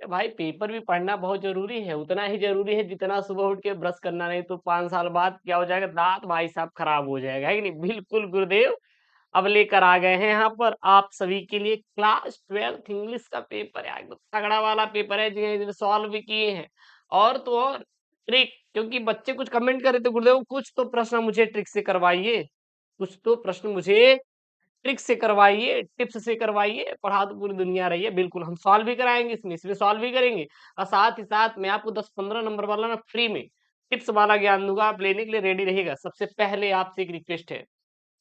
भाई पेपर भी पढ़ना बहुत जरूरी है, उतना ही जरूरी है जितना सुबह उठ के ब्रश करना, नहीं तो 5 साल बाद क्या हो जाएगा, दांत भाई साहब खराब हो जाएगा, है कि नहीं? बिल्कुल गुरुदेव। अब लेकर आ गए हैं यहाँ पर आप सभी के लिए क्लास 12th इंग्लिश का पेपर है, एकदम तगड़ा वाला पेपर है जी, सॉल्व भी किए हैं। और तो और ट्रिक, क्योंकि बच्चे कुछ कमेंट कर रहे थे, गुरुदेव कुछ तो प्रश्न मुझे ट्रिक से करवाइए, कुछ तो प्रश्न मुझे ट्रिक से करवाइए, टिप्स से करवाइए, पढ़ा तो पूरी दुनिया रही है। बिल्कुल हम सॉल्व भी कराएंगे, इसमें सॉल्व भी करेंगे, और साथ ही साथ मैं आपको 10-15 नंबर वाला ना फ्री में टिप्स वाला ज्ञान दूंगा, आप लेने के लिए रेडी रहिएगा। सबसे पहले आपसे एक रिक्वेस्ट है,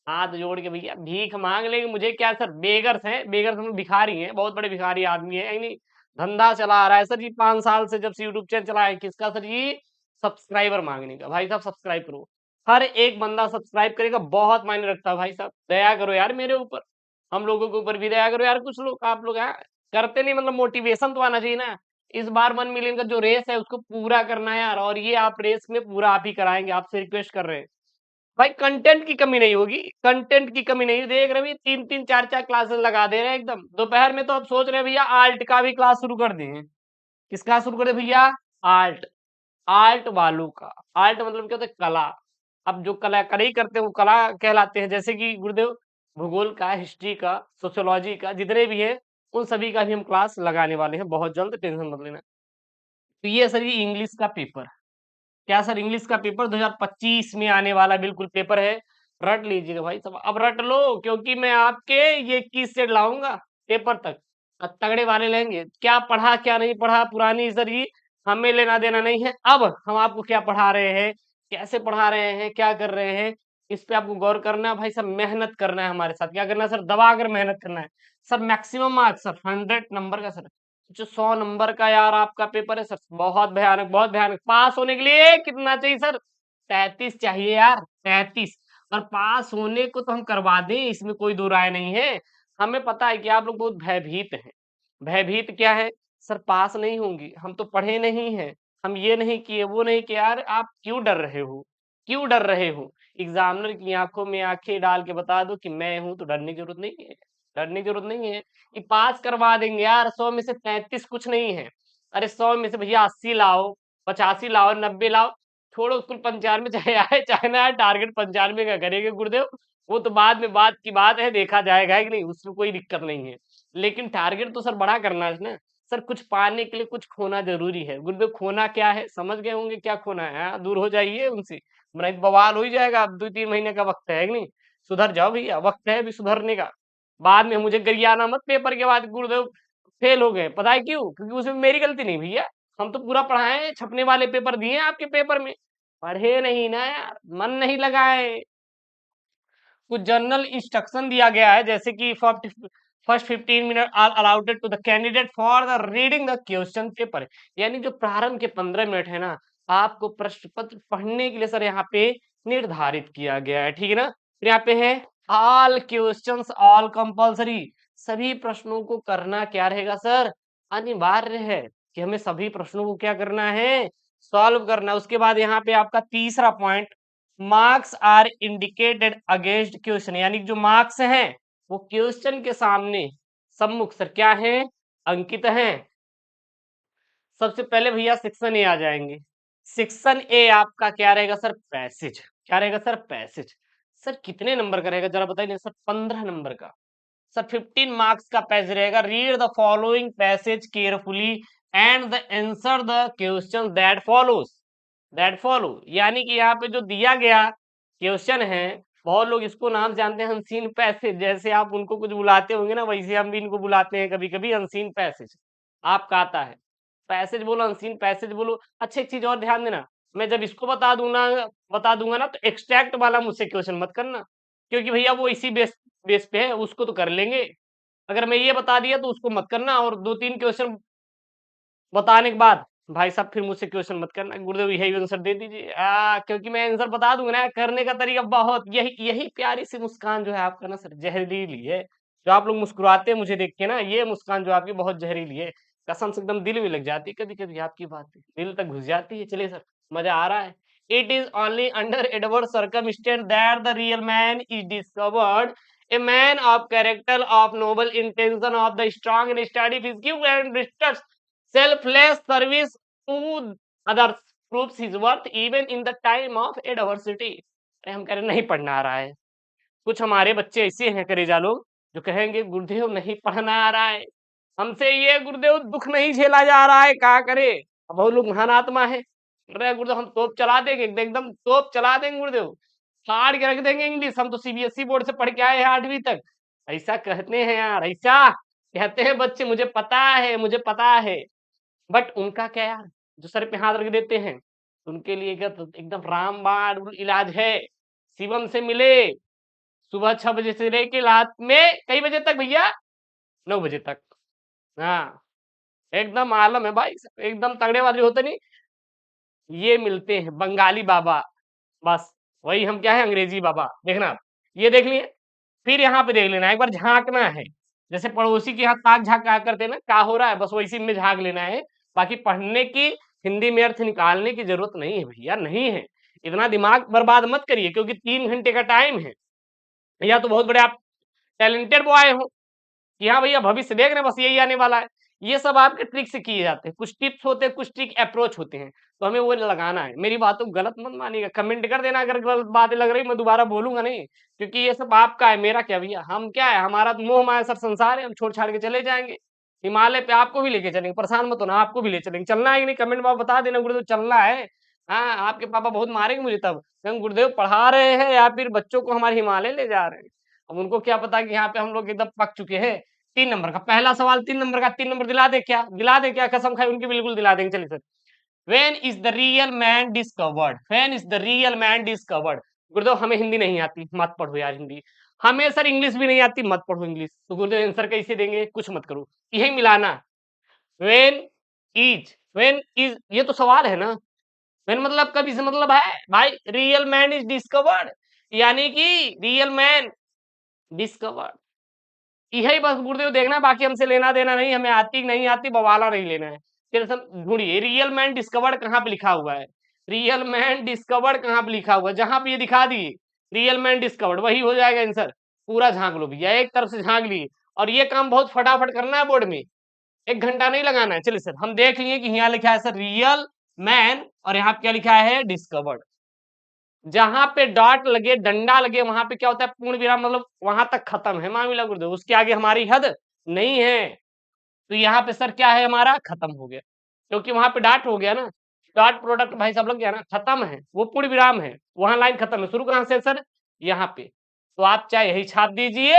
हाथ जोड़ के भैया भीख मांग लेंगे, मुझे क्या सर, बेगर्स हैं, बेगर्स हम भिखारी हैं, बहुत बड़े भिखारी आदमी है नहीं? धंधा चला आ रहा है सर जी 5 साल से, जब से यूट्यूब चैनल चला है, किसका सर जी? सब्सक्राइबर मांगने का। भाई साहब सब्सक्राइब करो, हर एक बंदा सब्सक्राइब करेगा, बहुत मायने रखता है भाई साहब, दया करो यार मेरे ऊपर, हम लोगों के ऊपर भी दया करो यार, कुछ लोग आप लोग हैं करते नहीं, मतलब मोटिवेशन तो आना चाहिए ना। इस बार 1 मिलियन का जो रेस है उसको पूरा करना है यार, और ये आप रेस में पूरा आप ही कराएंगे, आपसे रिक्वेस्ट कर रहे हैं भाई, कंटेंट की कमी नहीं होगी, कंटेंट की कमी नहीं, देख रहे हैं 3-3 4-4 क्लासेस लगा दे रहे हैं एकदम। दोपहर में तो अब सोच रहे हैं भैया आर्ट का भी क्लास शुरू कर दें। किसका शुरू कर दे भैया? आर्ट, आर्ट वालों का। आर्ट मतलब क्या होता है? कला। अब जो कलाकारी करते हैं वो कला कहलाते हैं, जैसे कि गुरुदेव भूगोल का, हिस्ट्री का, सोशियोलॉजी का, जितने भी है उन सभी का भी हम क्लास लगाने वाले हैं बहुत जल्द, टेंशन मत लेना। तो ये सर ये इंग्लिश का पेपर, क्या सर इंग्लिश का पेपर 2025 में आने वाला बिल्कुल पेपर है, रट लीजिएगा भाई सब, अब रट लो, क्योंकि मैं आपके ये 21 से लाऊंगा पेपर तक, तगड़े वाले लेंगे, क्या पढ़ा क्या नहीं पढ़ा पुरानी सर ये हमें लेना देना नहीं है। अब हम आपको क्या पढ़ा रहे हैं, कैसे पढ़ा रहे हैं, क्या कर रहे हैं, इस पे आपको गौर करना है भाई, सब मेहनत करना है हमारे साथ, क्या करना है सर, दबा कर मेहनत करना है sir. Maximum marks sir 100 number का सर, जो 100 नंबर का यार आपका पेपर है सर, बहुत भयानक, बहुत भयानक। पास होने के लिए कितना चाहिए सर? 33 चाहिए यार, 33। और पास होने को तो हम करवा दें, इसमें कोई दो राय नहीं है। हमें पता है कि आप लोग बहुत भयभीत हैं। भयभीत क्या है सर? पास नहीं होंगी, हम तो पढ़े नहीं हैं, हम ये नहीं किए वो नहीं किए। यार आप क्यों डर रहे हो, क्यों डर रहे हो? एग्जामिनर की आंखों में आंखें डाल के बता दो कि मैं हूं, तो डरने की जरूरत नहीं है, डरने की जरूरत नहीं है। कि पास करवा देंगे यार, 100 में से 33 कुछ नहीं है। अरे 100 में से भैया 80 लाओ, 85 लाओ, 90 लाओ, छोड़ो कुल 95 चाहे आए चाहे ना आए, टारगेट 95 का करेंगे गुरुदेव। वो तो बाद में बात की बात है, देखा जाएगा है कि नहीं, उसमें कोई दिक्कत नहीं है। लेकिन टारगेट तो सर बड़ा करना है ना सर, कुछ पाने के लिए कुछ खोना जरूरी है गुरुदेव। खोना क्या है समझ गए होंगे, क्या खोना है? हाँ, दूर हो जाइए उनसे, नहीं तो बवाल हो ही जाएगा। अब 2-3 महीने का वक्त है कि नहीं, सुधर जाओ भैया, वक्त है अभी सुधरने का। बाद में मुझे गरियाना मत पेपर के बाद गुरुदेव फेल हो गए, पता है क्यों? क्योंकि उसमें मेरी गलती नहीं भैया, हम तो पूरा पढ़ाए, छपने वाले पेपर दिए हैं आपके पेपर में, पढ़े नहीं ना यार, मन नहीं लगाए। कुछ जनरल इंस्ट्रक्शन दिया गया है, जैसे कि first 15 minute are allowed to the candidate for the reading the question paper, यानी जो प्रारंभ के 15 मिनट है ना, आपको प्रश्न पत्र पढ़ने के लिए सर यहाँ पे निर्धारित किया गया है, ठीक है ना। फिर यहाँ पे है ऑल क्वेश्चंस ऑल कंपल्सरी, सभी प्रश्नों को करना क्या रहेगा सर? अनिवार्य है कि हमें सभी प्रश्नों को क्या करना है? सॉल्व करना है। उसके बाद यहाँ पे आपका तीसरा point, marks are indicated against question, यानी जो मार्क्स हैं वो क्वेश्चन के सामने सम्मुख सर क्या है? अंकित हैं। सबसे पहले भैया सेक्शन ए आ जाएंगे। सेक्शन ए आपका क्या रहेगा सर? पैसेज। क्या रहेगा सर? पैसेज। सर कितने नंबर का रहेगा जरा बताइए सर? 15 नंबर का सर, 15 मार्क्स का पैसेज रहेगा। Read the following passage carefully and the answer the question that follows, that follow, यानी कि यहाँ पे जो दिया गया क्वेश्चन है, बहुत लोग इसको नाम जानते हैं अनसीन पैसेज, जैसे आप उनको कुछ बुलाते होंगे ना, वैसे हम भी इनको बुलाते हैं कभी कभी अनसीन पैसेज। आपका आता है पैसेज बोलो, अनसीन पैसेज बोलो। अच्छा एक चीज और ध्यान देना, मैं जब इसको बता दूंगा ना, तो एक्सट्रैक्ट वाला मुझसे क्वेश्चन मत करना, क्योंकि भैया वो इसी बेस बेस पे है, उसको तो कर लेंगे। अगर मैं ये बता दिया तो उसको मत करना, और 2-3 क्वेश्चन बताने के बाद भाई साहब फिर मुझसे क्वेश्चन मत करना, गुरुदेव यही आंसर दे दीजिए, क्योंकि मैं आंसर बता दूंगा ना, करने का तरीका बहुत, यही यही प्यारी सी मुस्कान जो है आपका ना सर, जहरीली है। जो आप लोग मुस्कुराते हैं मुझे देख के ना, ये मुस्कान जो आपकी बहुत जहरीली है, कसम से एकदम दिल में लग जाती है, कभी कभी आपकी बात दिल तक घुस जाती है। चलिए सर, मजा आ रहा है। It is only under Edward circumstance that the real man is discovered, a man of character, of noble intention, of the strong and steady physique and research, selfless service to others proves his worth even in the time of adversity. हम कह रहे नहीं पढ़ना आ रहा है। कुछ हमारे बच्चे ऐसे हैं करेजा लोग जो कहेंगे गुरुदेव नहीं पढ़ना आ रहा है, हमसे ये गुरुदेव दुख नहीं झेला जा रहा है, क्या करे। अब वो लोग महान आत्मा है, अरे गुरुदेव हम तोप चला देंगे, एकदम तोप चला देंगे गुरुदेव, फाड़ के रख देंगे इंग्लिश, हम तो सीबीएसई बोर्ड से पढ़ के आए हैं 8वीं तक। ऐसा कहते हैं यार, ऐसा कहते हैं बच्चे, मुझे पता है, मुझे पता है। बट उनका क्या यार, जो सर पे हाथ रख देते हैं उनके लिए एकदम रामबाण इलाज है। शिवम से मिले सुबह 6 बजे से लेके रात में कई बजे तक भैया, 9 बजे तक। हाँ, एकदम आलम है भाई, एकदम तगड़े वाले होते नहीं। ये मिलते हैं बंगाली बाबा, बस वही हम क्या है अंग्रेजी बाबा। देखना आप, ये देख लिए, फिर यहाँ पे देख लेना, एक बार झांकना है, जैसे पड़ोसी के यहाँ ताक झांक कहा करते हैं ना, क्या हो रहा है, बस वैसी में झांक लेना है। बाकी पढ़ने की, हिंदी में अर्थ निकालने की जरूरत नहीं है भैया, नहीं है। इतना दिमाग बर्बाद मत करिए, क्योंकि 3 घंटे का टाइम है। या तो बहुत बड़े आप टैलेंटेड बॉय हो कि हाँ भैया भविष्य देख रहे हैं, बस यही आने वाला है। ये सब आपके ट्रिक से किए जाते हैं, कुछ टिप्स होते हैं, कुछ ट्रिक अप्रोच होते हैं, तो हमें वो लगाना है। मेरी बातों को गलत मत मानिएगा, कमेंट कर देना अगर गलत बातें लग रही, मैं दोबारा बोलूंगा नहीं, क्योंकि ये सब आपका है, मेरा क्या भैया, हम क्या है, हमारा तो मोह माया सब संसार है, हम छोड़ छाड़ के चले जाएंगे हिमालय पे, आपको भी लेके चलेंगे, परेशान मत होना, आपको भी ले चलेंगे। चलना है कि नहीं कमेंट में बता देना, गुरुदेव चलना है। हाँ, आपके पापा बहुत मारेंगे मुझे तब, हम गुरुदेव पढ़ा रहे हैं या फिर बच्चों को हमारे हिमालय ले जा रहे हैं। अब उनको क्या पता कि यहाँ पे हम लोग एकदम पक चुके हैं। 3 नंबर का पहला सवाल, 3 नंबर का, 3 नंबर दिला दे क्या, दिला दे क्या, कसम खाई उनकी, बिल्कुल दिला देंगे। चलिए sir, when is the real man discovered, when is the real man discovered. गुरुदेव हमें हिंदी नहीं आती, मत पढ़ो यार हिंदी। हमें सर इंग्लिश भी नहीं आती, मत पढ़ो इंग्लिश। तो गुरुदेव आंसर कैसे देंगे, कुछ मत करो, यही मिलाना। व्हेन व्हेन इज, ये तो सवाल है ना। व्हेन मतलब कब, इसे मतलब है भाई, रियल मैन इज डिस्कवर्ड, यानी कि रियल मैन डिस्कवर्ड, यही बस गुरुदेव देखना, बाकी हमसे लेना देना नहीं, हमें आती नहीं आती बवाला नहीं लेना है। फिर सब ढूंढिए, रियल मैन डिस्कवर्ड कहाँ पे लिखा हुआ है, रियल मैन डिस्कवर्ड कहाँ पे लिखा हुआ है, जहां पे ये दिखा दिए रियल मैन डिस्कवर्ड, वही हो जाएगा आंसर। पूरा झांक लो भैया, एक तरफ से झांक लिए, और ये काम बहुत फटाफट करना है बोर्ड में, 1 घंटा नहीं लगाना है। चलिए सर, हम देख लिए कि यहाँ लिखा है सर रियल मैन, और यहाँ पे क्या लिखा है, डिस्कवर्ड। जहां पे डॉट लगे, डंडा लगे, वहां पे क्या होता है, पूर्ण विराम, मतलब वहां तक खत्म है मामला गुरुदेव, उसके आगे हमारी हद नहीं है। तो यहाँ पे सर क्या है, हमारा खत्म हो गया, क्योंकि वहां पे डॉट हो गया ना, डॉट प्रोडक्ट भाई सब लग गया ना, खत्म है, वो पूर्ण विराम है, वहां लाइन खत्म है। शुरू कहां से सर, यहाँ पे। तो आप चाहे यही छाप दीजिए,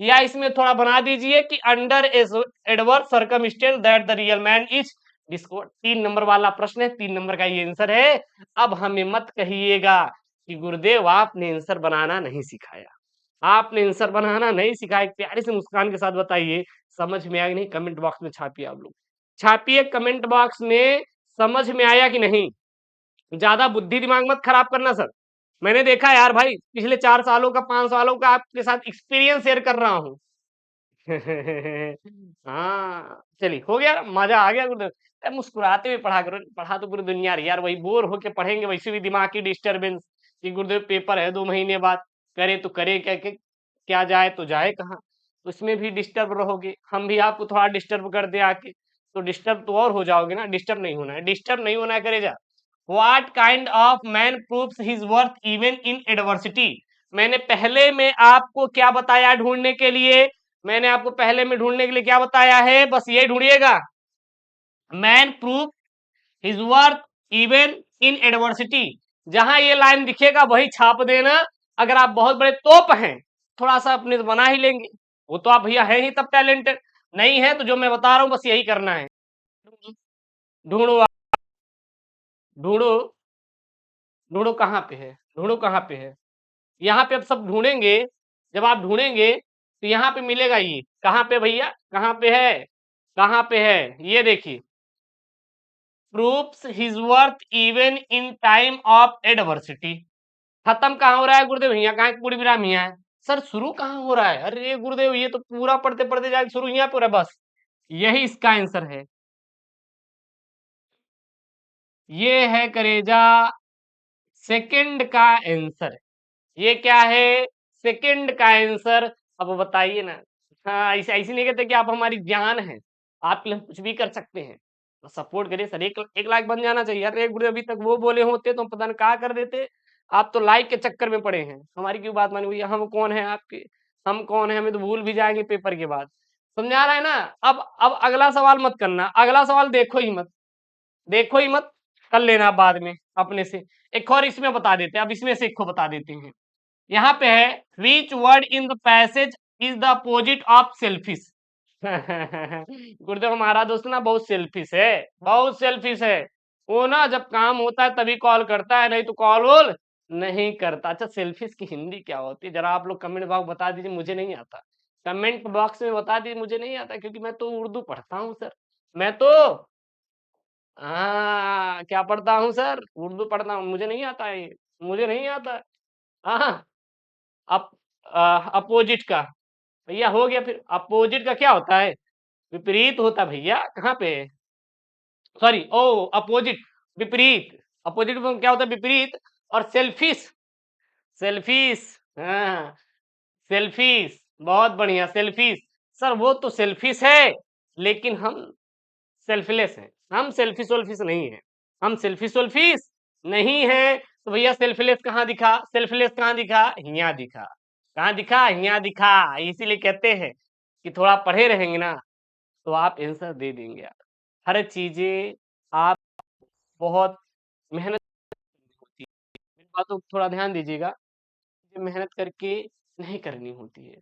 या इसमें थोड़ा बना दीजिए कि under adverse circumstance that the real man is discovered. 3 number वाला प्रश्न है, 3 नंबर का ये आंसर है। अब हमें मत कहिएगा कि गुरुदेव आपने आंसर बनाना नहीं सिखाया, आपने आंसर बनाना नहीं सिखाया। एक प्यारी से मुस्कान के साथ बताइए, समझ में आया कि नहीं, कमेंट बॉक्स में छापिए, आप लोग छापिए कमेंट बॉक्स में, समझ में आया कि नहीं। ज्यादा बुद्धि दिमाग मत खराब करना सर, मैंने देखा यार भाई, पिछले 4 सालों का, 5 सालों का आपके साथ एक्सपीरियंस शेयर कर रहा हूँ। हाँ चलिए, हो गया, मजा आ गया गुरुदेव। मुस्कुराते हुए पढ़ा करो, पढ़ा तो पूरी दुनिया रही यार, वही बोर होके पढ़ेंगे, वैसे भी दिमाग की डिस्टरबेंस कि गुरुदेव पेपर है 2 महीने बाद, करे तो करे क्या, क्या जाए तो जाए कहाँ, उसमें भी डिस्टर्ब रहोगे, हम भी आपको थोड़ा डिस्टर्ब कर दे आके, तो डिस्टर्ब तो और हो जाओगे ना, डिस्टर्ब नहीं होना है, डिस्टर्ब नहीं होना है, करे जा। What kind of man proves his worth even in adversity. मैंने पहले में आपको क्या बताया ढूंढने के लिए, मैंने आपको पहले में ढूंढने के लिए क्या बताया है, बस ये ढूंढिएगा, man prove his worth even in adversity. जहां ये लाइन दिखेगा वही छाप देना। अगर आप बहुत बड़े तोप हैं, थोड़ा सा अपने से बना ही लेंगे, वो तो आप भैया है ही तब टैलेंटेड, नहीं है तो जो मैं बता रहा हूं बस यही करना है। ढूंढो ढूंढो, ढूंढो कहाँ पे है, ढूंढो कहाँ पे है, यहाँ पे अब सब ढूंढेंगे। जब आप ढूंढेंगे तो यहाँ पे मिलेगा, ये कहाँ पे भैया, कहाँ पे है, कहाँ पे है, ये देखिए, proves his worth even in time of adversity. खत्म कहाँ हो रहा है गुरुदेव, यहाँ कहाँ पूरी विराम यहाँ है। सर शुरू कहाँ हो रहा है, अरे गुरुदेव ये तो पूरा पढ़ते पढ़ते जाके शुरू यहाँ पे हो रहा है, बस यही इसका आंसर है, ये है करेजा सेकंड का आंसर। ये क्या है, सेकंड का आंसर। अब बताइए ना, हाँ ऐसे ऐसे नहीं कहते कि आप हमारी जान है, आपके लिए हम कुछ भी कर सकते हैं, सपोर्ट करिए सर, 1 लाख बन जाना चाहिए यार। एक गुरुदेव अभी तक वो बोले होते तो हम पता नहीं क्या कर देते। आप तो लाइक के चक्कर में पड़े हैं, हमारी क्यों बात मानी भैया? हम कौन है आपके? हम कौन है? हमें तो भूल भी जाएंगे पेपर के बाद। समझा रहा है ना? अब अगला सवाल मत करना, अगला सवाल देखो ही मत, देखो ही मत, कर लेना बाद में अपने से। एक और इसमें बता देते हैं, अब इसमें से एक को बता देते हैं। यहाँ पे है, which word in the passage is the opposite of selfish. गुरुदेव हमारा दोस्त ना बहुत सेल्फिश है, बहुत सेल्फिश है। वो ना जब काम होता है तभी कॉल करता है, नहीं तो कॉल वॉल नहीं करता। अच्छा, सेल्फिश की हिंदी क्या होती है? जरा आप लोग कमेंट बॉक्स बता दीजिए, मुझे नहीं आता। कमेंट बॉक्स में बता दीजिए, मुझे नहीं आता, क्योंकि मैं तो उर्दू पढ़ता हूँ सर। मैं तो क्या पढ़ता हूँ सर? उर्दू पढ़ता हूँ, मुझे नहीं आता है ये, मुझे नहीं आता। हाँ, अप अपोजिट का भैया हो गया। फिर अपोजिट का क्या होता है? विपरीत होता है भैया। कहाँ पे? सॉरी, ओ अपोजिट, विपरीत। अपोजिट में क्या होता है? विपरीत। और सेल्फिश, सेल्फिश, हाँ, सेल्फिश, बहुत बढ़िया, सेल्फिश। सर वो तो सेल्फिश है, लेकिन हम सेल्फलेस हैं। हम सेल्फिश वेल्फिश नहीं है, हम सेल्फिश वेल्फिश नहीं है। तो भैया सेल्फलेस कहाँ दिखा? सेल्फलेस कहाँ दिखा? यहाँ दिखा। कहाँ दिखा? यहाँ दिखा। इसीलिए कहते हैं कि थोड़ा पढ़े रहेंगे ना तो आप आंसर दे देंगे यार। हर चीजें आप बहुत मेहनत होती है, मेरी बातों को थोड़ा ध्यान दीजिएगा। चीजें मेहनत करके नहीं करनी होती है।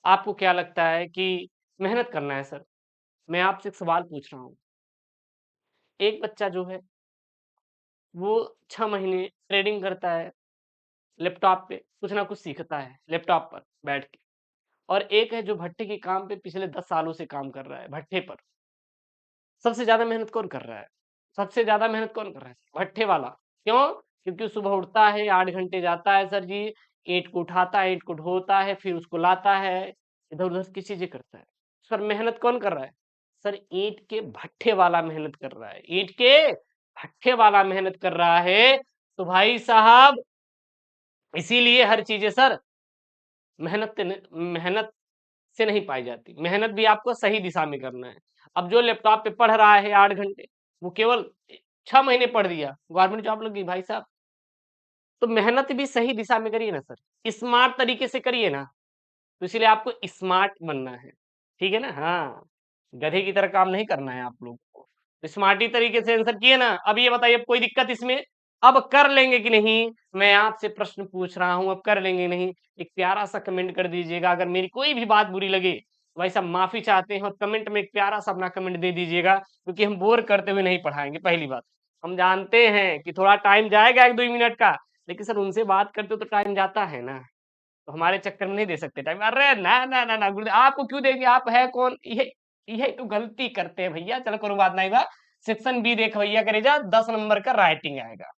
आपको क्या लगता है कि मेहनत करना है सर? मैं आपसे एक सवाल पूछ रहा हूँ। एक बच्चा जो है वो 6 महीने ट्रेडिंग करता है, लैपटॉप पे कुछ ना कुछ सीखता है लैपटॉप पर बैठ के। और एक है जो भट्टे के काम पे पिछले 10 सालों से काम कर रहा है भट्टे पर। सबसे ज्यादा मेहनत कौन कर रहा है? सबसे ज्यादा मेहनत कौन कर रहा है? भट्ठे वाला। क्यों? क्योंकि सुबह उठता है, 8 घंटे जाता है सर जी, ईंट को उठाता है, ईंट को ढोता है, फिर उसको लाता है, इधर उधर की चीजें करता है। सर मेहनत कौन कर रहा है? सर ईंट के भट्ठे वाला मेहनत कर रहा है, ईंट के भट्ठे वाला मेहनत कर रहा है। तो भाई साहब, इसीलिए हर चीजें सर मेहनत से नहीं पाई जाती। मेहनत भी आपको सही दिशा में करना है। अब जो लैपटॉप पे पढ़ रहा है 8 घंटे, वो केवल 6 महीने पढ़ दिया, गवर्नमेंट जॉब लगी भाई साहब। तो मेहनत भी सही दिशा में करिए ना सर, स्मार्ट तरीके से करिए ना। तो इसलिए आपको स्मार्ट बनना है, ठीक है ना? हाँ, गधे की तरह काम नहीं करना है आप लोगों को। तो स्मार्टी तरीके से आंसर किए ना। अब ये बताइए, अब कोई दिक्कत इसमें? अब कर लेंगे कि नहीं? मैं आपसे प्रश्न पूछ रहा हूं, अब कर लेंगे नहीं? एक प्यारा सा कमेंट कर दीजिएगा। अगर मेरी कोई भी बात बुरी लगे, भाई साहब माफी चाहते हैं, और कमेंट में एक प्यारा सा अपना कमेंट दे दीजिएगा, क्योंकि हम बोर करते हुए नहीं पढ़ाएंगे। पहली बात, हम जानते हैं कि थोड़ा टाइम जाएगा 1-2 मिनट का, लेकिन सर उनसे बात करते हो तो टाइम जाता है ना। तो हमारे चक्कर में नहीं दे सकते टाइम। अरे ना ना ना ना गुरुदेव, आपको क्यों देंगे? आप है कौन? ये तो गलती करते हैं भैया। चलो करो बात नहीं बा। सेक्शन बी देख भैया, करे जा 10 नंबर का राइटिंग आएगा।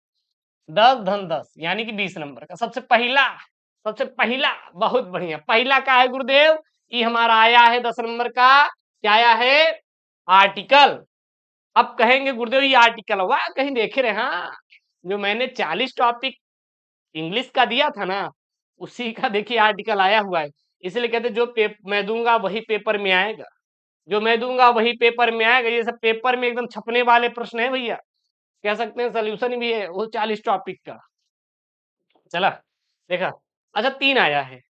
10 धन 10 यानी कि 20 नंबर का। सबसे पहला बहुत बढ़िया, पहला का है गुरुदेव, ये हमारा आया है 10 नंबर का। क्या आया है? आर्टिकल। अब कहेंगे गुरुदेव ये आर्टिकल हुआ कहीं देखे रहे? हाँ, जो मैंने 40 टॉपिक इंग्लिश का दिया था ना, उसी का देखिए आर्टिकल आया हुआ है। इसलिए कहते जो मैं दूंगा वही पेपर में आएगा, जो मैं दूंगा वही पेपर में आएगा। ये सब पेपर में एकदम छपने वाले प्रश्न है भैया, कह सकते हैं सोल्यूशन भी है वो 40 टॉपिक का। चला, देखा? अच्छा, 3 आया है।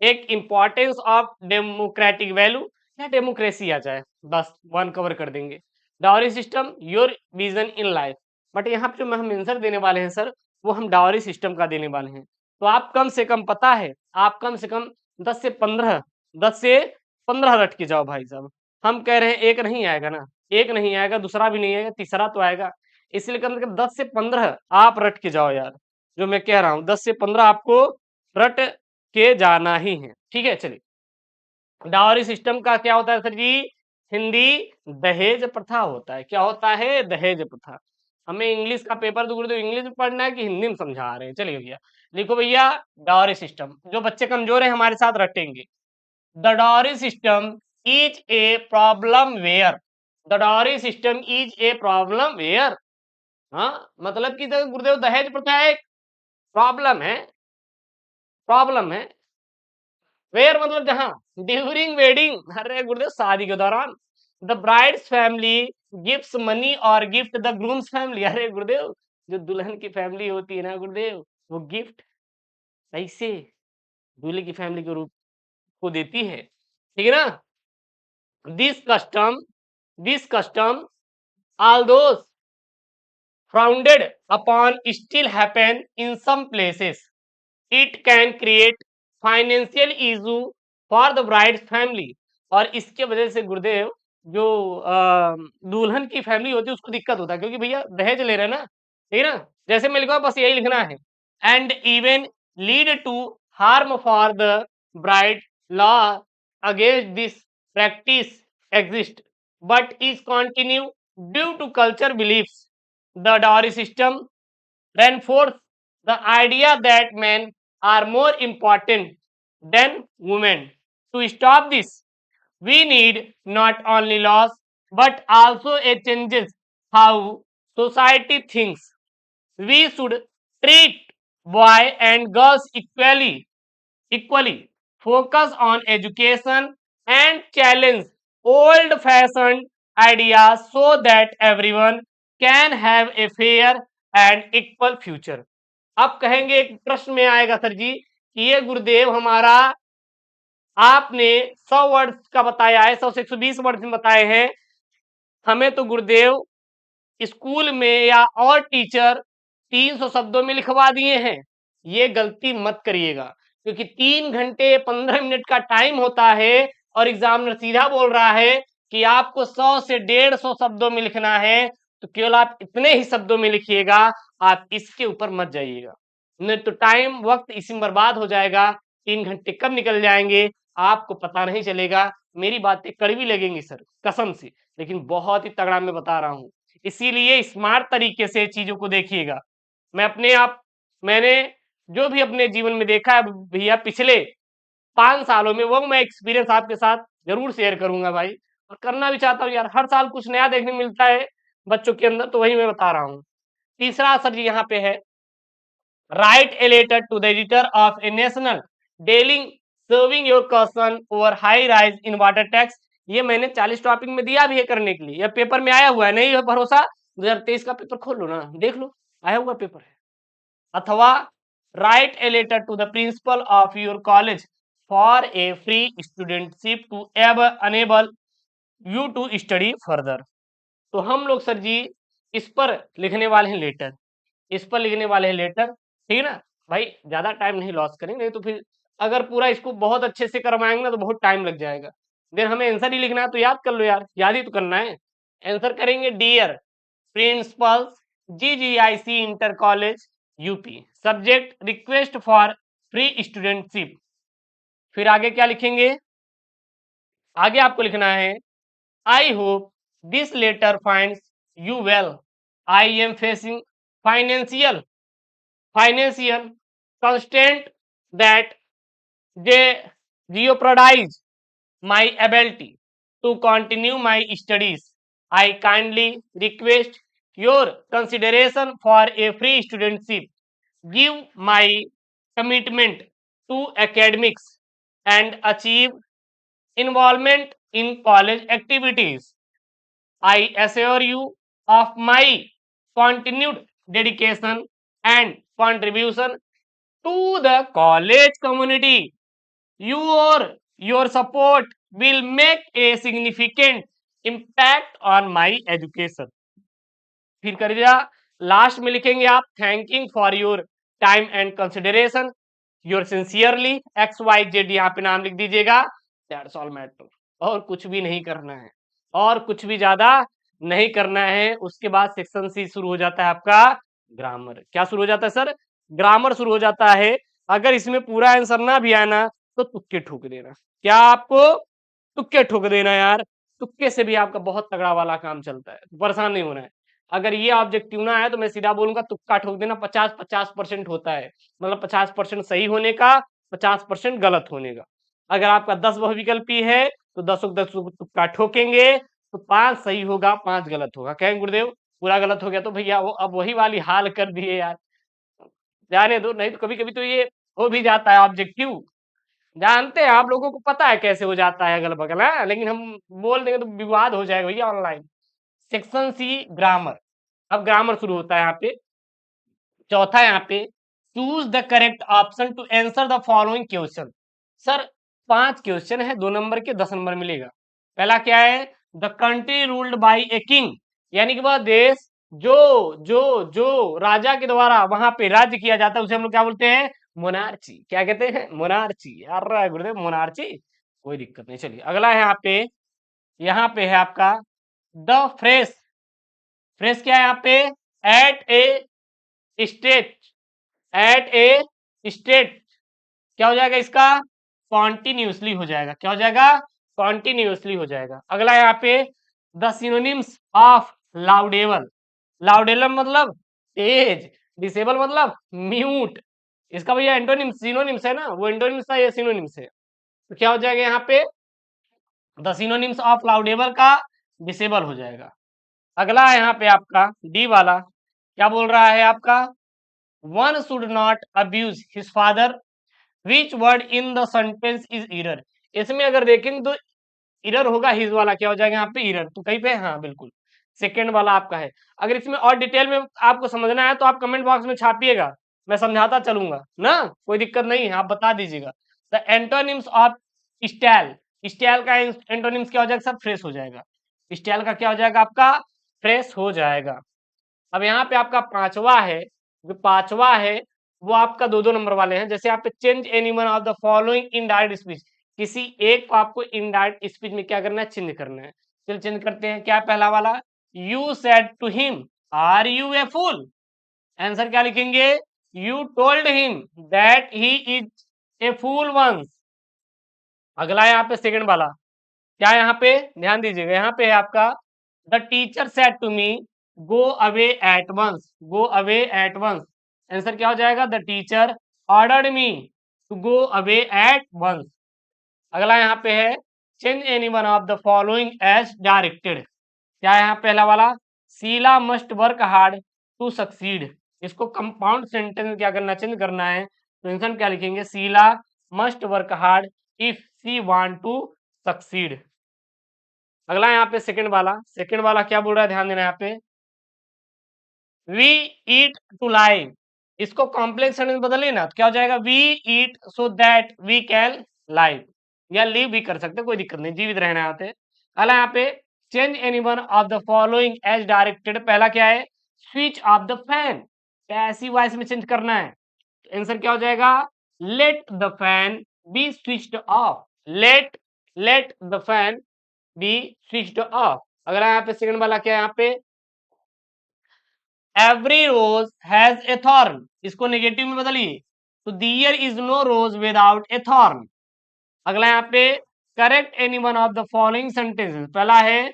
एक इंपॉर्टेंस ऑफ डेमोक्रेटिक वैल्यू, या डेमोक्रेसी आ जाए, बस 1 कवर कर देंगे। Dowry system, your vision in life. But यहाँ पे जो हम आंसर देने वाले हैं सर, वो हम डावरी सिस्टम का देने वाले हैं। तो आप कम से कम, पता है, आप कम से कम 10 से 15 रट के जाओ भाई साहब। हम कह रहे हैं एक नहीं आएगा ना, एक नहीं आएगा, दूसरा भी नहीं आएगा, तीसरा तो आएगा। इसलिए कम से कम 10 से 15 आप रट के जाओ यार। जो मैं कह रहा हूँ 10 से 15 आपको रट के जाना ही है, ठीक है? चलिए, डावरी सिस्टम का क्या होता है सर जी? हिंदी, दहेज प्रथा होता है। क्या होता है? दहेज प्रथा। हमें इंग्लिश का पेपर तो गुरुदेव इंग्लिश में पढ़ना है कि हिंदी में समझा रहे हैं? चलिए भैया, लिखो भैया, डावरी सिस्टम। जो बच्चे कमजोर हैं हमारे साथ रटेंगे। The dowry system is a problem where. The dowry system is a problem where. हाँ, मतलब कि गुरुदेव दहेज प्रथा एक प्रॉब्लम है, प्रॉब्लम है। वेयर मतलब जहां, ड्यूरिंग वेडिंग, अरे गुरुदेव शादी के दौरान। The brides family gifts money और गिफ्ट द ग्रूम्स फैमिली। अरे गुरुदेव, जो दुल्हन की फैमिली होती है ना गुरुदेव, वो गिफ्ट पैसे दूल्हे की फैमिली के रूप को देती है, ठीक है ना। This custom although founded upon still happen in some places. It can create financial issue for the bride's family। और इसके वजह से गुरुदेव जो दुल्हन की फैमिली होती है उसको दिक्कत होता है, क्योंकि भैया दहेज ले रहे हैं ना, ठीक है ना। जैसे मैं लिखा बस यही लिखना है। And even lead to harm for the bride. Law against this practice exist but is continue due to culture beliefs. The dowry system reinforce the idea that men are more important than women. To stop this, we need not only laws but also a changes how society thinks. We should treat boys and girls equally, focus on education and challenge old fashioned ideas so that everyone can have a fair and equal future। अब कहेंगे, एक प्रश्न में आएगा sir जी कि ये गुरुदेव हमारा आपने 100 वर्ड का बताया है, 100 से 120 वर्ड में बताए हैं, हमें तो गुरुदेव स्कूल में या और टीचर 300 शब्दों में लिखवा दिए हैं। ये गलती मत करिएगा, क्योंकि 3 घंटे 15 मिनट का टाइम होता है और एग्जामिनर सीधा बोल रहा है कि आपको 100 से 150 शब्दों में लिखना है, तो केवल आप इतने ही शब्दों में लिखिएगा, आप इसके ऊपर मत जाइएगा, नहीं तो टाइम वक्त इसी में बर्बाद हो जाएगा। 3 घंटे कब निकल जाएंगे आपको पता नहीं चलेगा। मेरी बातें कड़वी लगेंगी सर कसम से, लेकिन बहुत ही तगड़ा मैं बता रहा हूं, इसीलिए स्मार्ट तरीके से चीजों को देखिएगा। मैंने जो भी अपने जीवन में देखा है भैया पिछले 5 सालों में, वो मैं एक्सपीरियंस आपके साथ जरूर शेयर करूंगा भाई, और करना भी चाहता हूँ यार। हर साल कुछ नया देखने मिलता है बच्चों के अंदर, तो वही मैं बता रहा हूँ। तीसरा सर जी यहाँ पे है, write a letter to the editor of a national dealing serving your question over high rise in water tax. ये मैंने 40 टॉपिक में दिया भी है करने के लिए, यह पेपर में आया हुआ है, नहीं है भरोसा 2023 का पेपर खोल लो ना, देख लो आया हुआ पेपर है। अथवा write a letter to the principal of your college for a free studentship to enable you to study further. तो हम लोग सर जी इस पर लिखने वाले हैं लेटर, इस पर लिखने वाले हैं लेटर, ठीक है ना भाई। ज्यादा टाइम नहीं लॉस करेंगे, नहीं तो फिर अगर पूरा इसको बहुत अच्छे से करवाएंगे ना तो बहुत टाइम लग जाएगा। देन हमें आंसर ही लिखना है, तो याद कर लो यार, याद ही तो करना है। आंसर करेंगे, dear principal GGIC inter college UP, subject request for free studentship. फिर आगे क्या लिखेंगे, आगे आपको लिखना है, I hope this letter finds you well, I am facing financial constraint that jeopardize my ability to continue my studies. I kindly request your consideration for a free studentship. Give my commitment to academics and achieve involvement in college activities. I assure you of my continued dedication and contribution to the college community. Your support will make a significant impact on my education। फिर करिएगा, last में लिखेंगे आप, thanking for your time and consideration, your sincerely XYZ, यहाँ पे नाम लिख दीजिएगा। दैट्स ऑल मैटर, और कुछ भी नहीं करना है, और कुछ भी ज्यादा नहीं करना है। उसके बाद सेक्शन C शुरू हो जाता है आपका ग्रामर। क्या शुरू हो जाता है सर, ग्रामर शुरू हो जाता है। अगर इसमें पूरा आंसर ना भी आया ना तो तुक्के ठोक देना। क्या आपको तुक्के ठोक देना यार, तुक्के से भी आपका बहुत तगड़ा वाला काम चलता है, परेशान नहीं होना है। अगर ये ऑब्जेक्टिव ना है तो मैं सीधा बोलूंगा तुक्का ठोक देना। 50-50% होता है, मतलब 50% सही होने का, 50% गलत होने का। अगर आपका 10 बहुविकल्पी है तो 10 तुक्का ठोकेंगे, तो 5 सही होगा 5 गलत होगा। कहेंगे गुरुदेव पूरा गलत हो गया तो भैया वो अब वही वाली हाल कर दिए यार, जाने दो। नहीं तो कभी कभी तो ये हो भी जाता है ऑब्जेक्टिव, जानते हैं, आप लोगों को पता है कैसे हो जाता है अगल बगल है, लेकिन हम बोल देंगे तो विवाद हो जाएगा भैया ऑनलाइन। Section C grammar. अब ग्रामर शुरू होता है यहाँ पे। चौथा यहाँ पे, choose the correct option to answer the following question. Sir 5 question है, 2 नंबर के 10 नंबर मिलेगा। पहला क्या है, the country ruled by a king, यानी कि वह देश जो जो जो राजा के द्वारा वहां पे राज्य किया जाता है उसे हम लोग क्या बोलते हैं, मोनार्ची। क्या कहते हैं, मोनार्ची। यार गुरुदेव मोनार्ची, कोई दिक्कत नहीं। चलिए अगला है यहाँ पे है आपका द फ्रेश। फ्रेश क्या है यहाँ पे, एट ए स्टेट, एट ए स्टेट क्या हो जाएगा इसका, कॉन्टिन्यूसली हो जाएगा। क्या हो जाएगा, कॉन्टिन्यूसली हो जाएगा। अगला यहाँ पे द सिनोनिम्स ऑफ लाउडेबल। लाउडेबल मतलब तेज, डिसेबल मतलब म्यूट। इसका भैया एंटोनिम्स सिनोनिम्स है ना, वो एंटोनिम्स था, ये सिनोनिम्स है। तो क्या हो जाएगा यहाँ पे, द सिनोनिम्स ऑफ लाउडेबल का डिसेबल हो जाएगा। अगला है यहाँ पे आपका डी वाला, क्या बोल रहा है आपका, one should not abuse his father, which word in the sentence is error. इसमें अगर देखेंगे तो इरर होगा, हिज वाला क्या हो जाएगा यहाँ पे, इरर। तो कहीं पे हाँ बिल्कुल सेकेंड वाला आपका है। अगर इसमें और डिटेल में आपको समझना है तो आप कमेंट बॉक्स में छापिएगा, मैं समझाता चलूंगा ना, कोई दिक्कत नहीं है, आप बता दीजिएगा। The antonyms of style, style का एंटोनिम्स क्या हो जाएगा सर, फ्रेश हो जाएगा। स्टाइल का क्या हो जाएगा आपका, फ्रेश हो जाएगा। अब यहाँ पे आपका पांचवा है, जो पांचवा है वो आपका 2-2 नंबर वाले हैं। जैसे आप change any one of the following in direct speech, किसी एक को आपको इनडायरेक्ट स्पीच में क्या करना है, चेंज करना है। चलिए चेंज करते हैं। क्या पहला वाला, you said to him are you a fool, answer क्या लिखेंगे, you told him that he is a fool once. अगला यहाँ पे सेकंड वाला, क्या यहाँ पे ध्यान दीजिएगा, यहाँ पे है आपका the teacher said to me go away at once, go away at once. Answer क्या हो जाएगा, the teacher ordered me to go away at once. अगला यहाँ पे है change any one of the following as directed. क्या है यहाँ पहला वाला, Sheela must work hard to succeed. इसको कंपाउंड सेंटेंस में क्या करना, चेंज करना है। तो आंसर क्या लिखेंगे, Sheela must work hard if she want to succeed. अगला यहाँ पे सेकंड वाला क्या बोल रहा है, ध्यान देना यहाँ पे, वी ईट टू लाइव। इसको कॉम्प्लेक्स सेंटेंस बदलिए ना तो क्या हो जाएगा, we eat so that we can live, या लिव भी कर सकते, कोई दिक्कत नहीं, जीवित रहना आते। अगला यहाँ पे change any one of the following as directed. पहला क्या है, switch off the fan, passive voice में चेंज करना है। आंसर क्या हो जाएगा, let the fan be switched off, let the fan be switched off. अगला यहाँ पे सेकंड वाला क्या है, यहाँ पे every rose has a thorn, इसको नेगेटिव में बदलिए तो there is no rose without a thorn. अगला यहाँ पे correct any one of the following sentences. पहला है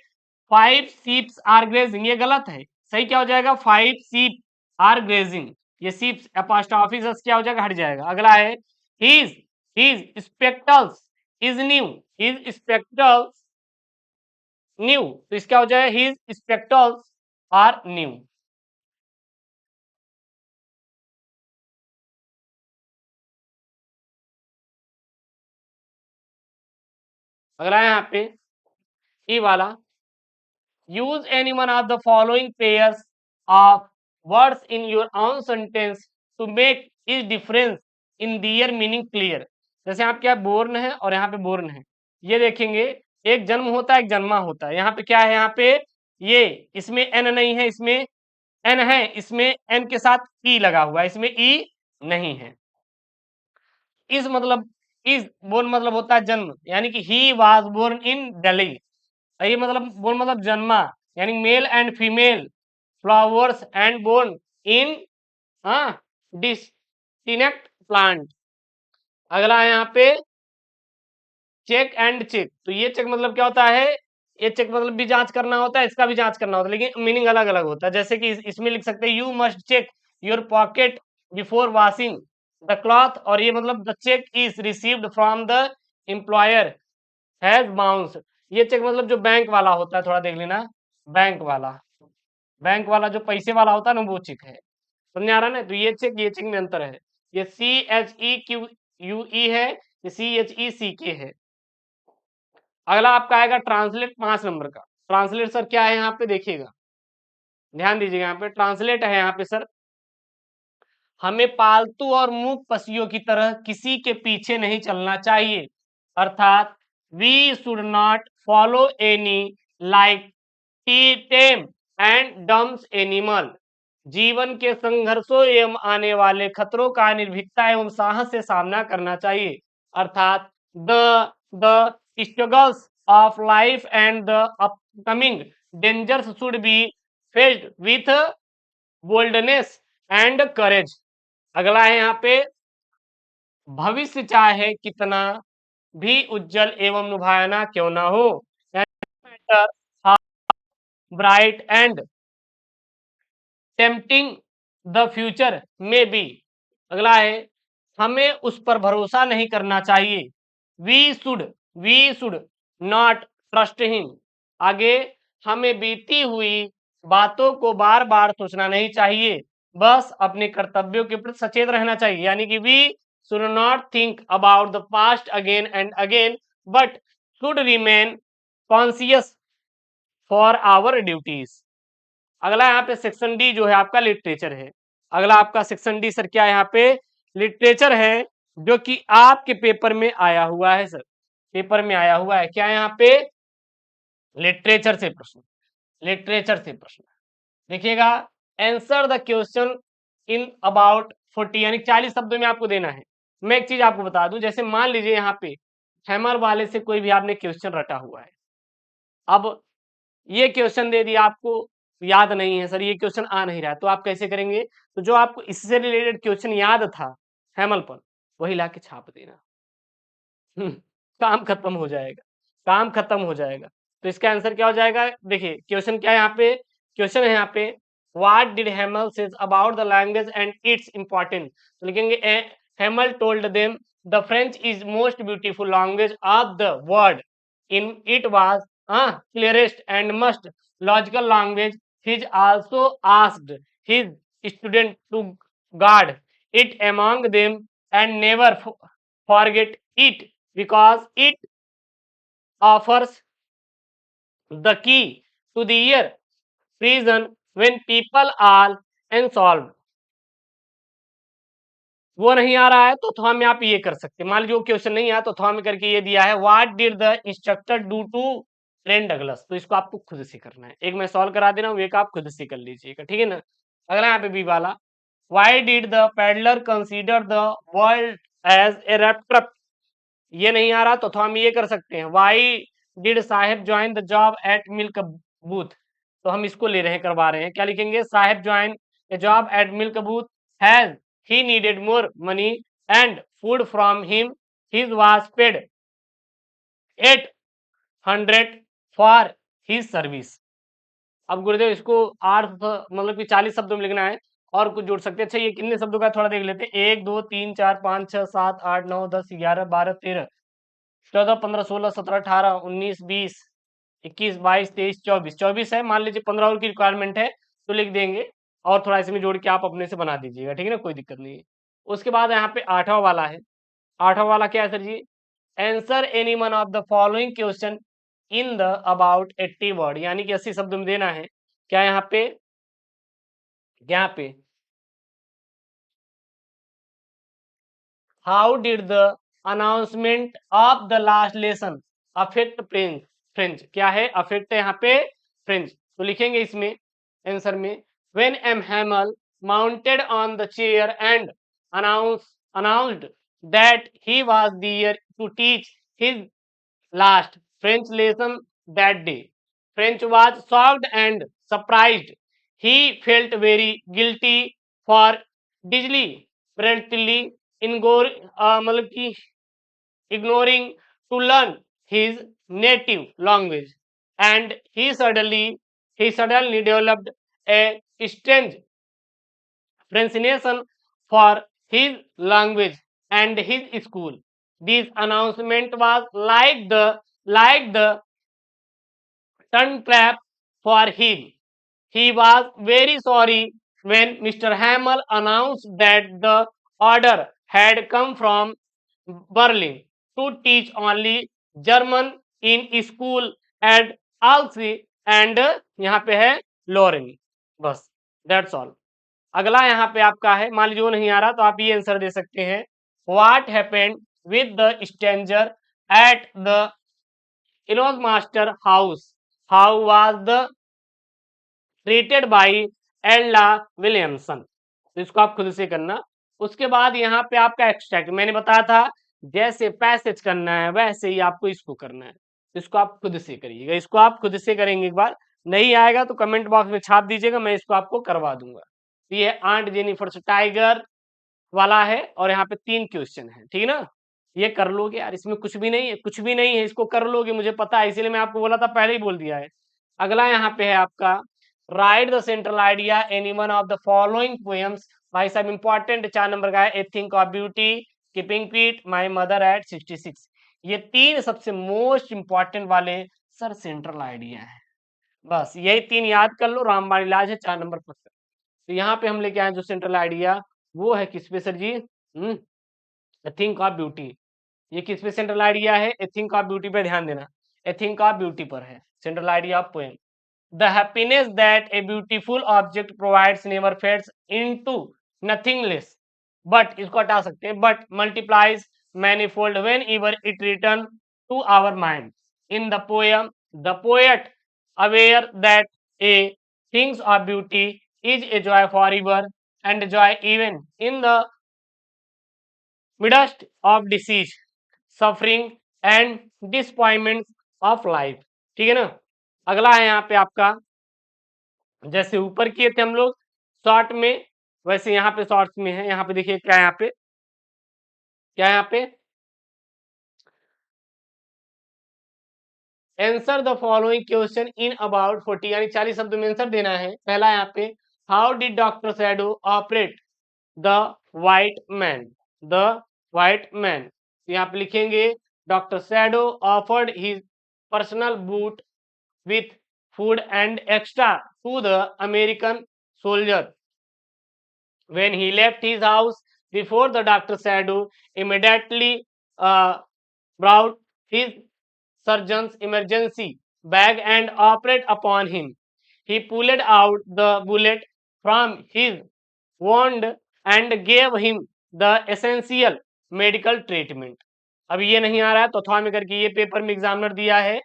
5 शीप्स आर ग्रेजिंग, ये गलत है, सही क्या हो जाएगा, 5 शीप आर ग्रेजिंग। ये शीप्स एपोस्ट्रोफी से क्या हो जाएगा, हट जाएगा। अगला है his spectacles is new, his spectacles new, तो इसका हो जाएगा हिज स्पेक्टल्स आर न्यू। अगला है यहाँ पे ई वाला, use any one of the following pairs of words in your own sentence to make each difference in their meaning clear। जैसे आप क्या बोर्न है और यहाँ पे बोर्न है, ये देखेंगे एक जन्म होता है एक जन्मा होता है। यहाँ पे क्या है, यहाँ पे ये इसमें एन नहीं है, इसमें एन है, इसमें एन के साथ ई लगा हुआ है, इसमें ई नहीं है। इस मतलब इस बोर्न मतलब होता है जन्म, यानी कि he was born in Delhi. ये मतलब बोर्न मतलब जन्मा, यानी male and female flowers and born in distinct plant. अगला है यहाँ पे चेक एंड चेक, तो ये चेक मतलब क्या होता है, ये चेक मतलब भी जांच करना होता है, इसका भी जांच करना होता है, लेकिन मीनिंग अलग अलग होता है। जैसे कि इसमें लिख सकते हैं you must check your pocket before washing the cloth, और ये मतलब the cheque is received from the employer has bounce. ये चेक मतलब जो बैंक वाला होता है, थोड़ा देख लेना, बैंक वाला, बैंक वाला जो पैसे वाला होता है ना, वो चेक है। समझ आ रहा है ना, तो ये चेक में अंतर है। ये CHEQ UE है, CHECK है। अगला आपका आएगा ट्रांसलेट 5 नंबर का। ट्रांसलेट सर क्या है यहाँ पे देखिएगा, ध्यान दीजिएगा यहाँ पे ट्रांसलेट है यहाँ पे सर, हमें पालतू और मूक पशुओं की तरह किसी के पीछे नहीं चलना चाहिए, अर्थात we should not follow any like tame and dumbs animal. जीवन के संघर्षों एवं आने वाले खतरों का निर्भीकता एवं साहस से सामना करना चाहिए, अर्थात the struggles of life and the upcoming dangers should be faced with boldness and courage. अगला है यहाँ पे, भविष्य चाहे कितना भी उज्जवल एवं लुभावना क्यों ना हो, bright and tempting the future में बी। अगला है, हमें उस पर भरोसा नहीं करना चाहिए, we should not trust him. आगे, हमें बीती हुई बातों को बार बार सोचना नहीं चाहिए, बस अपने कर्तव्यों के प्रति सचेत रहना चाहिए, यानी कि we should not think about the past again and again but should remain conscious for our duties. अगला यहाँ पे सेक्शन डी जो है आपका लिटरेचर है। अगला आपका सेक्शन डी सर क्या है यहाँ पे, लिटरेचर है, जो कि आपके पेपर में आया हुआ है सर, पेपर में आया हुआ है। क्या है यहाँ पे, लिटरेचर से प्रश्न, लिटरेचर से प्रश्न देखिएगा। Answer the question in about 40, यानी 40 शब्दों में आपको देना है। मैं एक चीज आपको बता दूं, जैसे मान लीजिए यहाँ पे हैमर वाले से कोई भी आपने क्वेश्चन रटा हुआ है, अब ये क्वेश्चन दे दिया आपको, याद नहीं है सर, ये क्वेश्चन आ नहीं रहा है, तो आप कैसे करेंगे, तो जो आपको इससे रिलेटेड क्वेश्चन याद था हैमल पर, वही लाके छाप देना। काम खत्म हो जाएगा, काम खत्म हो जाएगा। तो इसका आंसर क्या हो जाएगा, देखिए क्वेश्चन क्या है यहाँ पे, क्वेश्चन है यहाँ पे, what did हैमल says about the language and it's important. तो लिखेंगे हैमल told them the French is most beautiful language of the world, in it was clearest and most logical language. He also asked his student to guard it among them and never forget it, because it offers the key to the year prison when people are unsolved। वो नहीं आ रहा है तो थॉम में आप ये कर सकते हैं, मान लीजिए वो क्वेश्चन नहीं आया तो थॉम में करके ये दिया है, what did the instructor do to train Douglas. तो इसको आपको खुद से करना है, एक मैं सॉल्व करा दे रहा हूँ, एक आप खुद से कर लीजिएगा, ठीक है ना। अगला यहाँ पे बी वाला, why did the peddler consider the world as a rapt. ये नहीं आ रहा तो हम ये कर सकते हैं, why did Saheb join the job at milk booth. तो हम इसको ले रहे हैं, करवा रहे हैं, क्या लिखेंगे, Saheb join a job at milk booth has he needed more money and food from him, his was paid 800 for his service। अब गुरुदेव इसको 8 मतलब कि 40 शब्दों में लिखना है, और कुछ जोड़ सकते हैं। अच्छा ये कितने शब्दों का थोड़ा देख लेते हैं, 1 2 3 4 5 6 7 8 9 10 11 12 13 14 15 16 17 18 19 20 21 22 23 24 24 है, मान लीजिए 15 और की रिक्वायरमेंट है तो लिख देंगे, और थोड़ा इसमें जोड़ के आप अपने से बना दीजिएगा, ठीक है ना, कोई दिक्कत नहीं है। उसके बाद यहाँ पे 8वां वाला है, 8वां वाला क्या है सर जी, answer any one of the following question in the about 80 word, यानी कि 80 शब्द में देना है। क्या यहाँ पे, यहाँ पे how did the announcement of the last lesson affect French, French क्या है, अफेक्ट है यहाँ पे फ्रेंच। तो लिखेंगे इसमें आंसर में, when M Hamel mounted on the chair and announced that he was there to teach his last French lesson that day. French was shocked and surprised. He felt very guilty for deliberately मतलब कि ignoring to learn his native language, and he suddenly developed a strange fascination for his language and his school. This announcement was like the turn trap for him. He was very sorry when Mr. Hamel announced that the order had come from Berlin. to teach only German in school and also and यहाँ पे है Lorraine, बस that's all। अगला यहाँ पे आपका है, मान लीजिए वो नहीं आ रहा तो आप ये आंसर दे सकते हैं, What happened with the stranger at the Elon Master house? How was the treated by Ella Williamson? तो इसको आप खुद से करना। उसके बाद यहाँ पे आपका एक्सट्रैक्ट मैंने बताया था, जैसे पैसेज करना है वैसे ही आपको इसको करना है, इसको आप खुद से करिएगा। इसको आप खुद से करेंगे, एक बार नहीं आएगा तो कमेंट बॉक्स में छाप दीजिएगा, मैं इसको आपको करवा दूंगा। तो ये आंट जेनिफर टाइगर वाला है और यहाँ पे 3 क्वेश्चन है, ठीक है ना। ये कर लोगे यार, इसमें कुछ भी नहीं है, कुछ भी नहीं है, इसको कर लोगे, मुझे पता है, इसीलिए मैं आपको बोला था, पहले ही बोल दिया है। अगला यहाँ पे है आपका, write the central idea any one of the following poems. भाई साहब इंपॉर्टेंट 4 नंबर का है, a think of beauty, keeping fit, my mother at 66। ये 3 सबसे मोस्ट इंपॉर्टेंट वाले सर सेंट्रल आइडिया है, बस यही 3 याद कर लो, रामबाण इलाज है 4 नंबर पर। तो यहाँ पे हम लेके आए जो सेंट्रल आइडिया, वो है किस पे सर जी, ए थिंक ऑफ ब्यूटी। ये किस पे सेंट्रल आइडिया है, ए थिंक ऑफ ब्यूटी पे ध्यान देना, ए थिंक ऑफ ब्यूटी पर है central idea of poem. The happiness that a beautiful object provides never fades into nothingness, but इसको हटा सकते हैं, but multiplies manifold when ever it return to our mind. In the poem the poet aware that a things of beauty is a joy forever and joy even in the midst of disease, suffering and disappointment of life। ठीक है ना। अगला है यहाँ पे आपका, जैसे ऊपर किए थे हम लोग शॉर्ट में, वैसे यहाँ पे शॉर्ट्स में है। यहाँ पे देखिए क्या, यहाँ पे क्या, यहाँ पे answer the following question in about 40, यानी 40 शब्द में आंसर देना है। पहला यहाँ पे, how did doctor Sadao operate the white man, the white man. यहाँ पे लिखेंगे, doctor Sadao offered his personal boat with food and extra to the American soldier when he left his house before the doctor shadow immediately brought his surgeon's emergency bag and operate upon him. He pulled out the bullet from his wound and gave him the essential medical treatment। अब ये नहीं आ रहा है तो अथवा में करके ये पेपर में एग्जामिनर दिया है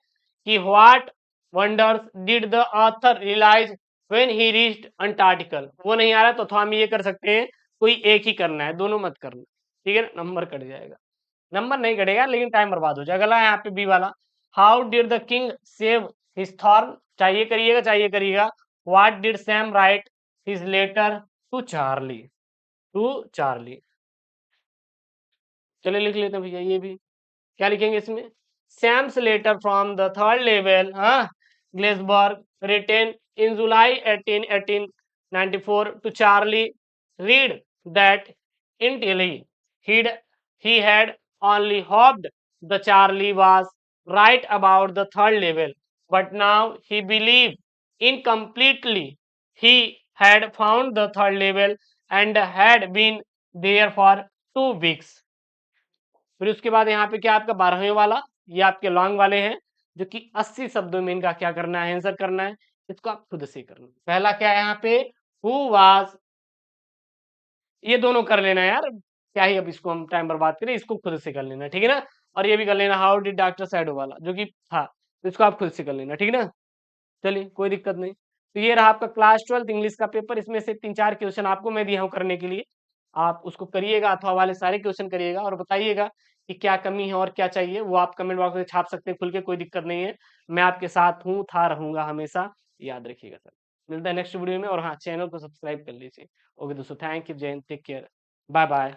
कि what wonders did the author realise when he reached Antarctica. वो नहीं आ रहा है तो अथवा में ये कर सकते हैं, कोई एक ही करना है, दोनों मत करना, ठीक है ना। नंबर कट जाएगा, नंबर नहीं कटेगा लेकिन टाइम बर्बाद हो जाएगा। अगला यहाँ पे बी वाला, how did the king save his throne, चाहिए करिएगा, चाहिए करिएगा। What did Sam write his letter to Charlie, to Charlie. चलिए लिख लेते हैं भैया, ये भी क्या लिखेंगे इसमें, Sam's letter from the third level, हाँ, Galesburg, written in July 1894 to Charlie, read that entirely he had only hoped the Charlie was right about the third level, but now he believed incompletely he had found the third level and had been there for 2 weeks। फिर उसके बाद यहाँ पे क्या आपका 12वें वाला, ये आपके लॉन्ग वाले हैं जो कि 80 शब्दों में इनका क्या करना है, आंसर करना है। इसको आप खुद से करना। पहला क्या है यहाँ पे, हु वाज, ये दोनों कर लेना यार, क्या ही अब इसको हम टाइम बर्बाद करें, इसको खुद से कर लेना, ठीक है ना। और ये भी कर लेना, हाउ डिड डॉक्टर शैडो वाला जो कि था, तो इसको आप खुद से कर लेना, ठीक है ना। चलिए कोई दिक्कत नहीं। तो ये रहा आपका क्लास 12 इंग्लिश का पेपर। इसमें से 3-4 क्वेश्चन आपको मैं दिया हूँ करने के लिए, आप उसको करिएगा अथवा वाले सारे क्वेश्चन करिएगा और बताइएगा कि क्या कमी है और क्या चाहिए, वो आप कमेंट बॉक्स में छाप सकते हैं खुल के, कोई दिक्कत नहीं है। मैं आपके साथ हूँ, था, रहूंगा हमेशा, याद रखिएगा सर। मिलता है नेक्स्ट वीडियो में, और हाँ, चैनल को सब्सक्राइब कर लीजिए। ओके दोस्तों, थैंक यू, जय Hind, take care, bye bye.